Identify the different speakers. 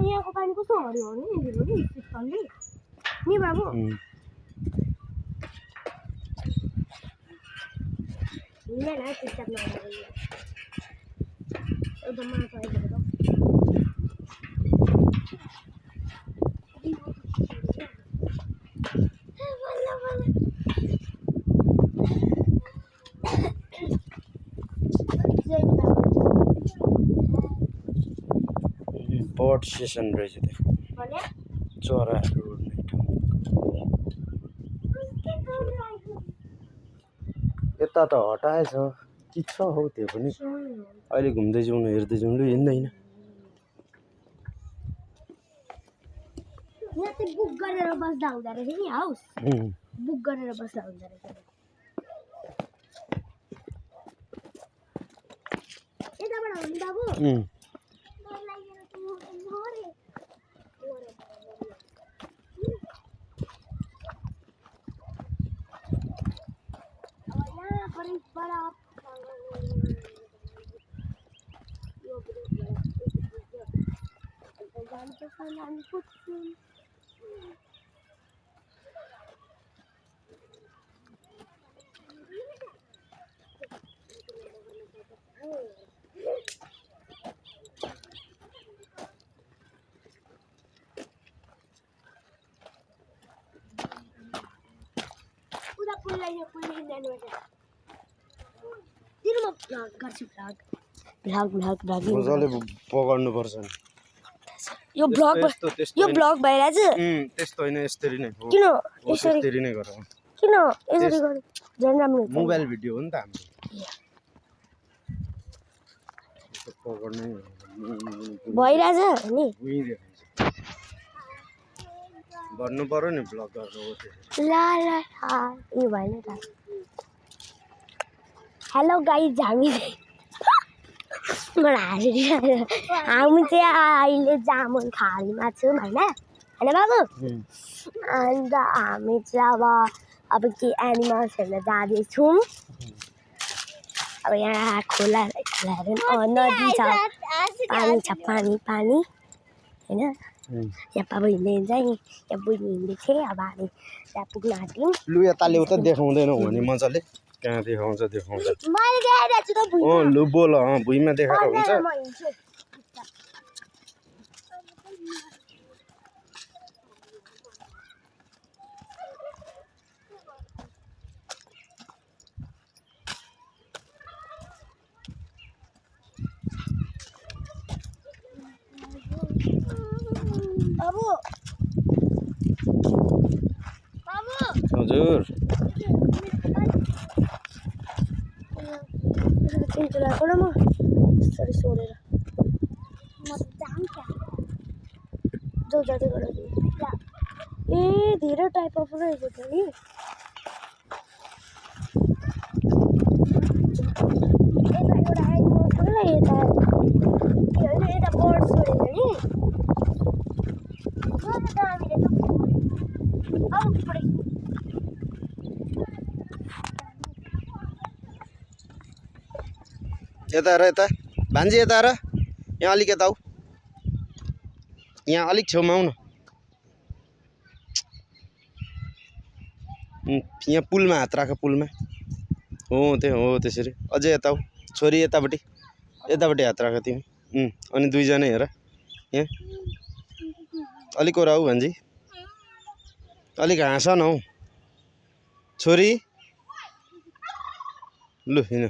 Speaker 1: यहाँको पानी कस्तो हरियो हो नि बाबु
Speaker 2: बर्ड सेसन रहेछ त्यो चराहरू उड्ने ठाउँ यता त हटाएछ के छ हौ त्यो पनि अहिले घुम्दै जाउँ न हेर्दै जाउँ लु हिँड्दैन
Speaker 1: यहाँ चाहिँ बुक गरेर बस्दा हुँदो रहेछ नि हाउस बुक गरेर बस्दा हुँदो रहेछ यताबाट हो नि बाबु
Speaker 2: मजाले पकाउनु पर्छ नि
Speaker 1: यो ब्लग भइरहेछ
Speaker 2: त्यस्तो हैन यसरी नै हो
Speaker 1: किन
Speaker 2: यसरी नै गर
Speaker 1: किन यसरी गरे झन् राम्रो हुन्छ
Speaker 2: मोबाइल भिडियो हो नि त हाम्रो पकाउनै
Speaker 1: भइरहेछ नि
Speaker 2: भन्नु पर्यो नि ब्लग गर्नु
Speaker 1: ला ला यो भएन त हेलो गाइज हामी चाहिँ अहिले जामुन खालीमा छौँ होइन होइन बाबु अन्त हामी चाहिँ अब के एनिमल्स हेर्न जाँदैछौँ अब यहाँ खोलाहरू नदी छ पानी होइन यहाँ अब हिँड्दै यहाँ बुझ्नु हिँड्दै थिएँ अब हामी त्यहाँ पुग्न आँट्यौँ
Speaker 2: लु यताले उता देखाउँदैनौ भने मजाले कहाँ देखाउँछ लु बोल भुइँमा देखाएर हुन्छ हजुर
Speaker 1: ए धेरै टाइप अफ रहेछ त नि यता बर्ड्स गरेछ नि
Speaker 2: यता र यता भान्जी यता र यहाँ अलिक यता आऊ यहाँ अलिक छेउमा आऊ न यहाँ पुलमा हात राख पुलमा हो त्यही हो त्यसरी अझै यता आऊ छोरी यतापट्टि हात राख तिमी अनि दुईजना हेर यहाँ अलिक ओर आऊ भान्जी अलिक हाँस न हौ छोरी लु हिँड